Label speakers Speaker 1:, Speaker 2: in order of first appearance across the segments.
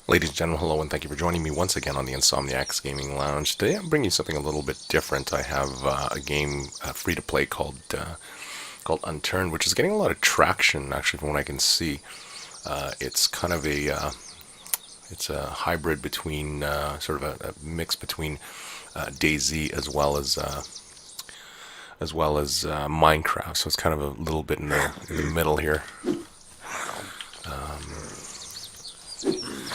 Speaker 1: Ladies and gentlemen, hello, and thank you for joining me once again on the Insomniacs Gaming Lounge. Today I'm bringing you something a little bit different. I have a game free-to-play called Unturned, which is getting a lot of traction, actually, from what I can see. It's kind of it's a hybrid between, sort of a mix between DayZ as well as Minecraft, so it's kind of a little bit in the middle here.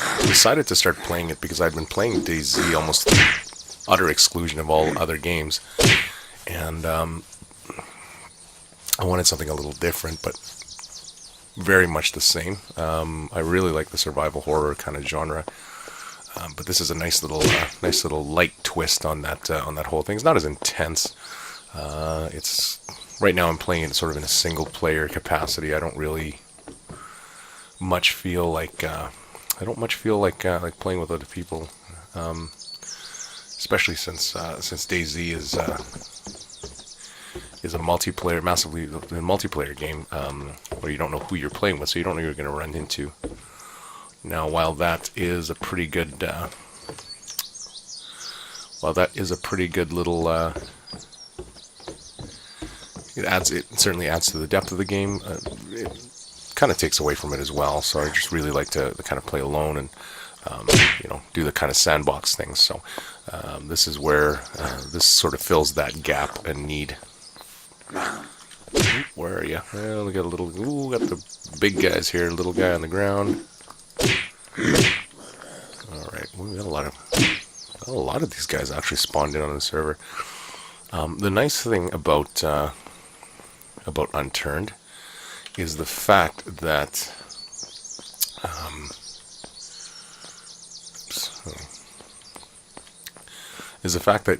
Speaker 1: I decided to start playing it because I've been playing DayZ almost to the utter exclusion of all other games, and I wanted something a little different, but very much the same. I really like the survival horror kind of genre, but this is a nice little light twist on that whole thing. It's not as intense. It's right now I'm playing it sort of in a single player capacity. I don't really much feel like like playing with other people, especially since DayZ is a massively multiplayer game, where you don't know who you're playing with, so you don't know who you're going to run into. Now, while that is a pretty good little, it certainly adds to the depth of the game. It kind of takes away from it as well. So I just really like to kind of play alone and do the kind of sandbox things. So this is where this sort of fills that gap and need. Where are you? Well, we got got the big guys here. Little guy on the ground. All right, we got a lot of these guys actually spawned in on the server. The nice thing about Unturned is the fact that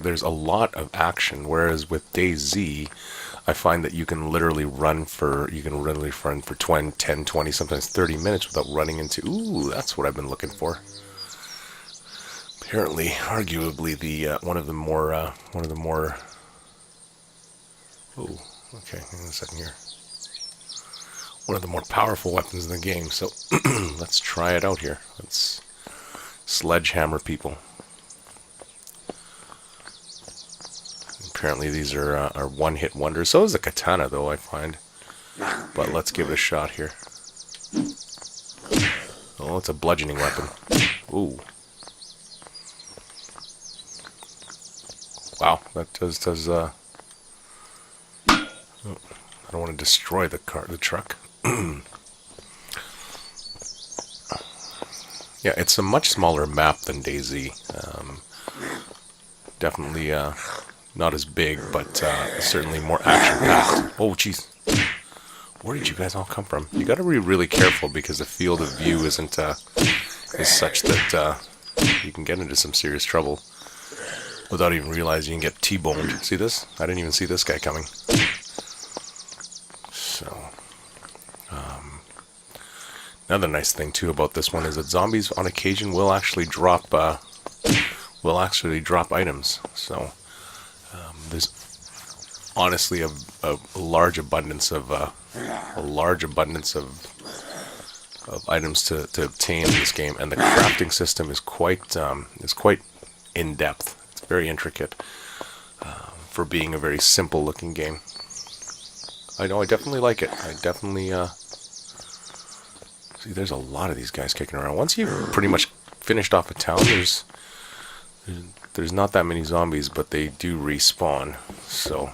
Speaker 1: there's a lot of action, whereas with DayZ, I find that you can literally run for 20, 10, 20, sometimes 30 minutes without running into. Ooh, that's what I've been looking for. Apparently, arguably, one of the more. Oh, okay. Hang on a second here. One of the more powerful weapons in the game. So let's try it out here. Let's sledgehammer people. Apparently these are one-hit wonders. So is a katana, though, I find. But let's give it a shot here. Oh, it's a bludgeoning weapon. Ooh. Wow, that does. Oh, I don't want to destroy the truck. Yeah, it's a much smaller map than DayZ. Definitely not as big, but certainly more action-packed. Oh, jeez. Where did you guys all come from? You got to be really careful because the field of view is such that you can get into some serious trouble without even realizing you can get T-boned. See this? I didn't even see this guy coming. So, another nice thing too about this one is that zombies on occasion will actually drop items. So there's honestly a large abundance of items to obtain in this game, and the crafting system is quite in depth. It's very intricate for being a very simple looking game. I know, I definitely like it. I definitely see. There's a lot of these guys kicking around. Once you've pretty much finished off a town, there's not that many zombies, but they do respawn. So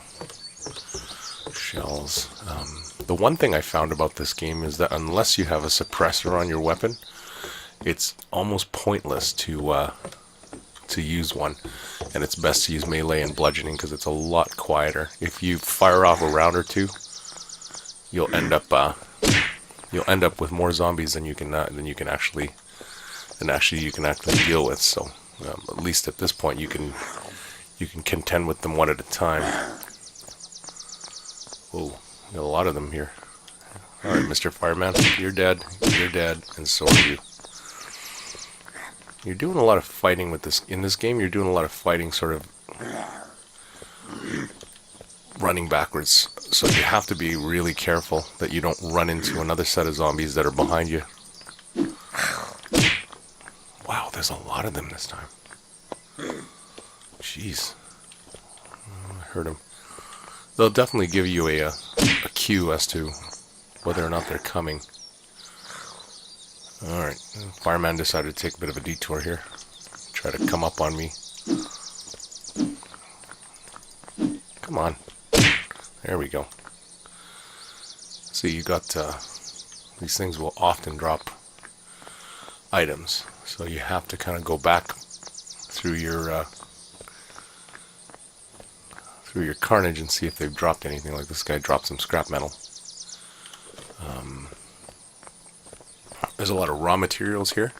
Speaker 1: shells. The one thing I found about this game is that unless you have a suppressor on your weapon, it's almost pointless to use one, and it's best to use melee and bludgeoning because it's a lot quieter. If you fire off a round or two, you'll end up with more zombies than you can actually deal with. So at least at this point, you can contend with them one at a time. Oh, got a lot of them here. All right, Mr. Fireman, you're dead, and so are you. You're doing a lot of fighting with this in this game. You're doing a lot of fighting, sort of running backwards. So you have to be really careful that you don't run into another set of zombies that are behind you. there's a lot of them this time. Jeez. I heard them. They'll definitely give you a cue as to whether or not they're coming. Alright, fireman decided to take a bit of a detour here. Try to come up on me. Come on. There we go. See, you got, these things will often drop items. So you have to kind of go back through your carnage and see if they've dropped anything. Like this guy dropped some scrap metal. There's a lot of raw materials here.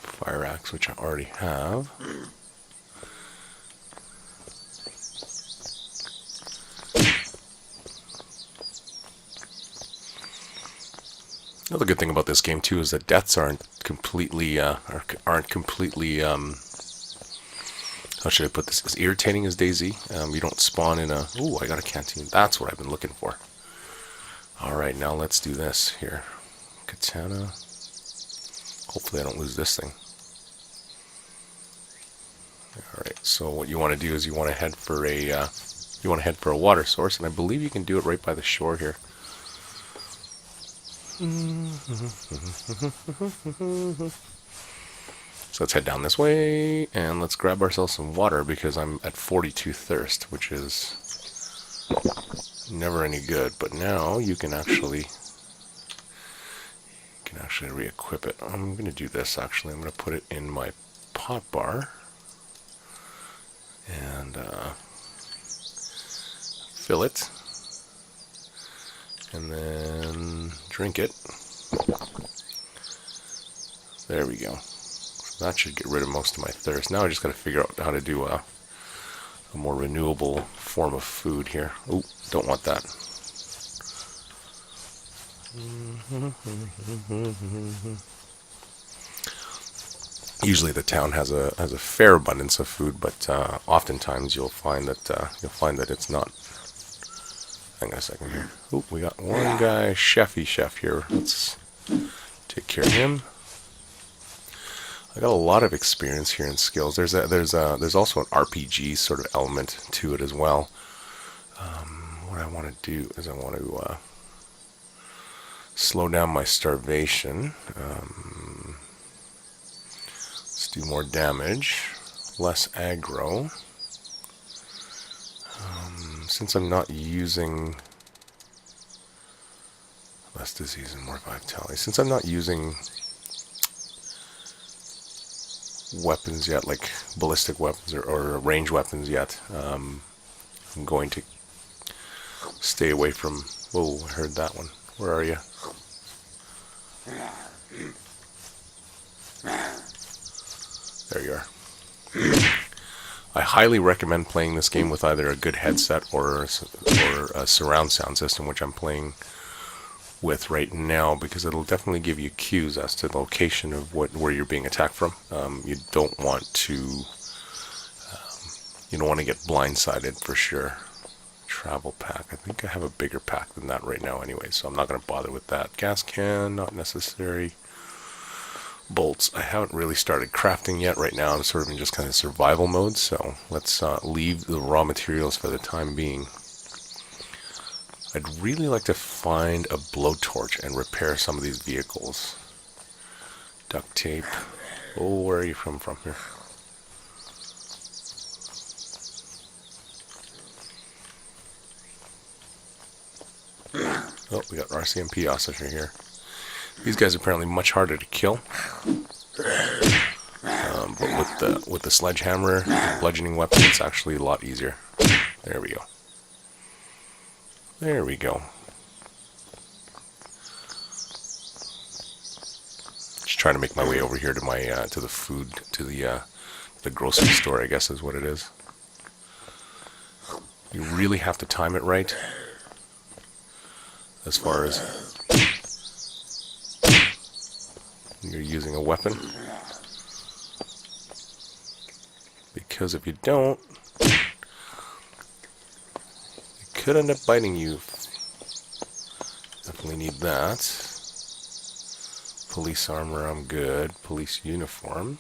Speaker 1: Fire axe, which I already have. Another good thing about this game too is that deaths aren't completely how should I put this? As irritating as DayZ. You don't spawn in a. Ooh, I got a canteen. That's what I've been looking for. All right, now let's do this here. Katana. Hopefully, I don't lose this thing. All right. So what you want to do is you want to head for a water source, and I believe you can do it right by the shore here. So let's head down this way and let's grab ourselves some water because I'm at 42 thirst, which is never any good. But now you can actually re-equip it. I'm going to do this actually. I'm going to put it in my pot bar and fill it. And then drink it. There we go. So that should get rid of most of my thirst. Now I just got to figure out how to do a more renewable form of food here. Ooh, don't want that. Usually the town has a fair abundance of food, but oftentimes you'll find that it's not. Hang on a second here. Oop, we got one guy, chef here. Let's take care of him. I got a lot of experience here and skills. There's also an RPG sort of element to it as well. What I want to do is I want to slow down my starvation. Let's do more damage, less aggro. Since I'm not using less disease and more vitality, since I'm not using weapons yet, like ballistic weapons or range weapons yet, I'm going to stay away from. Whoa, I heard that one. Where are you? There you are. I highly recommend playing this game with either a good headset or a surround sound system, which I'm playing with right now, because it'll definitely give you cues as to the location of where you're being attacked from. You don't want to get blindsided for sure. Travel pack. I think I have a bigger pack than that right now anyway, so I'm not going to bother with that. Gas can, not necessary. Bolts. I haven't really started crafting yet. Right now I'm sort of in just kind of survival mode, so let's leave the raw materials for the time being. I'd really like to find a blowtorch and repair some of these vehicles. Duct tape. Oh, where are you from here? Oh, we got RCMP officer here. These guys are apparently much harder to kill. But with the sledgehammer, the bludgeoning weapon, it's actually a lot easier. There we go. There we go. Just trying to make my way over here to my to the grocery store, I guess is what it is. You really have to time it right. As far as you're using a weapon, because if you don't, it could end up biting you. Definitely need that. Police armor, I'm good. Police uniform.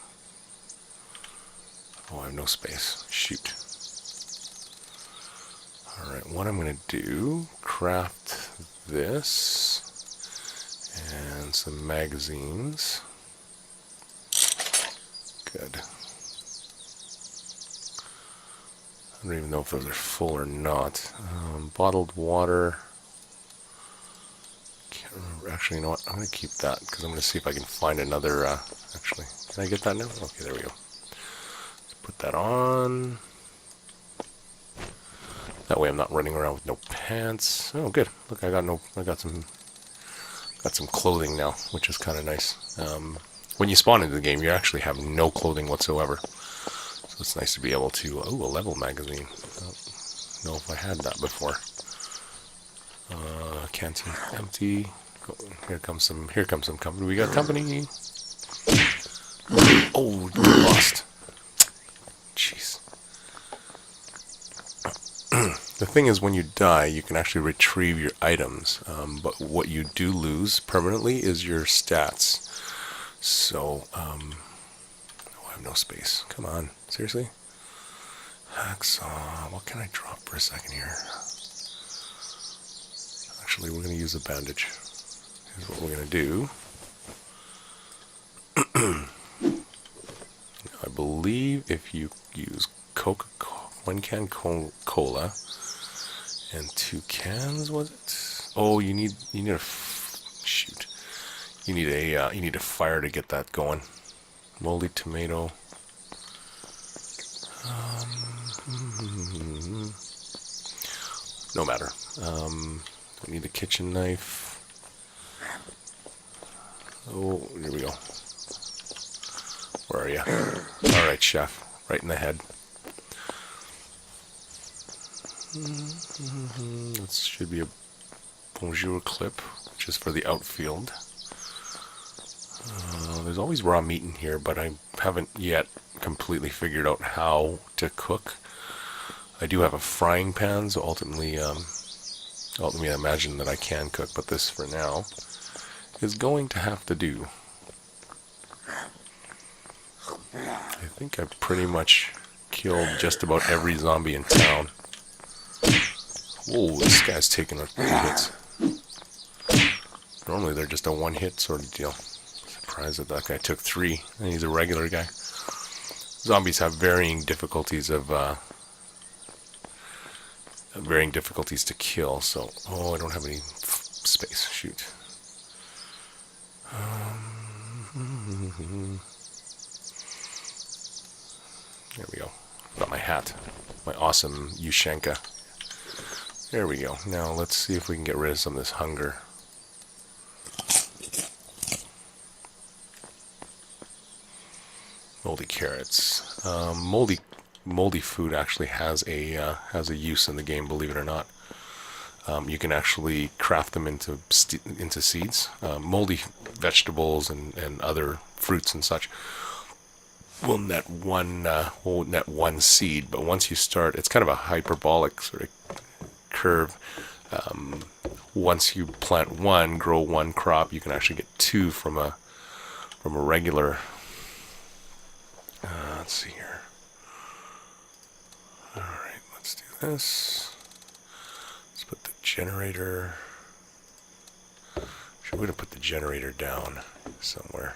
Speaker 1: Oh, I have no space. Shoot. Alright, what I'm going to do, craft this and some magazines. Good. I don't even know if those are full or not. Bottled water. Can't remember. Actually, you know what? I'm going to keep that because I'm going to see if I can find another. Actually, can I get that now? Okay, there we go. Let's put that on. That way I'm not running around with no pants. Oh, good. Look, I got some clothing now, which is kind of nice. When you spawn into the game, you actually have no clothing whatsoever. So it's nice to be able to... Oh, a level magazine. I don't know if I had that before. Canteen empty. Here comes some company. We got company. Oh, lost. Jeez. The thing is, when you die, you can actually retrieve your items, but what you do lose permanently is your stats. So, oh, I have no space. Come on, seriously? Hacksaw, what can I drop for a second here? Actually, we're going to use a bandage. Here's what we're going to do. I believe if you use Coca-Cola, 1 can cola, and 2 cans, was it? Oh, you need a shoot. You need a fire to get that going. Moldy tomato. No matter. Don't need a kitchen knife. Oh, here we go. Where are you? All right, chef. Right in the head. This should be a bonjour clip, which is for the outfield. There's always raw meat in here, but I haven't yet completely figured out how to cook. I do have a frying pan, so ultimately I imagine that I can cook, but this for now is going to have to do. I think I've pretty much killed just about every zombie in town. Whoa, this guy's taking a few hits. Normally they're just a one-hit sort of deal. Surprised that guy took 3, and he's a regular guy. Zombies have varying difficulties to kill, so... Oh, I don't have any space. Shoot. There we go. Got my hat. My awesome Ushanka. There we go. Now let's see if we can get rid of some of this hunger. Moldy carrots. Moldy food actually has a use in the game, believe it or not. You can actually craft them into seeds. Moldy vegetables and other fruits and such will net one seed, but once you start, it's kind of a hyperbolic sort of curve. Once you plant one, grow one crop, you can actually get 2 from a regular. Let's see here. All right, let's do this. Let's put the generator. We're going to put the generator down somewhere.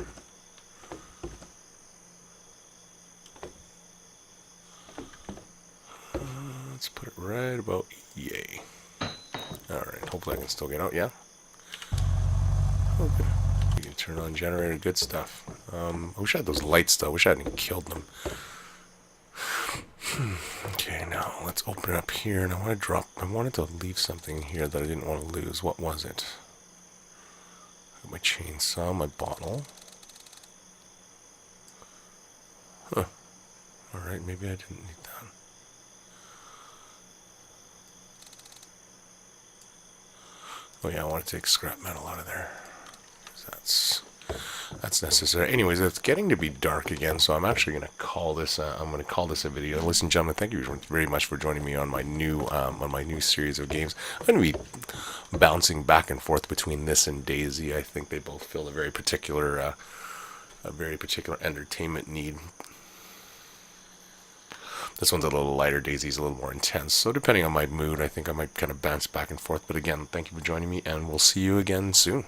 Speaker 1: Let's put it right about yay. Alright, hopefully I can still get out, yeah? Okay. You can turn on generator, good stuff. I wish I had those lights though, I wish I hadn't killed them. Okay, now let's open it up here, and I wanted to leave something here that I didn't want to lose. What was it? Got my chainsaw, my bottle. Huh. Alright, maybe I didn't need that. Oh yeah, I want to take scrap metal out of there. that's necessary. Anyways, it's getting to be dark again, so I'm actually going to call this. I'm going to call this a video. Listen, gentlemen, thank you very much for joining me on my new series of games. I'm going to be bouncing back and forth between this and DayZ. I think they both fill a very particular entertainment need. This one's a little lighter. DayZ's a little more intense. So depending on my mood, I think I might kind of bounce back and forth. But again, thank you for joining me, and we'll see you again soon.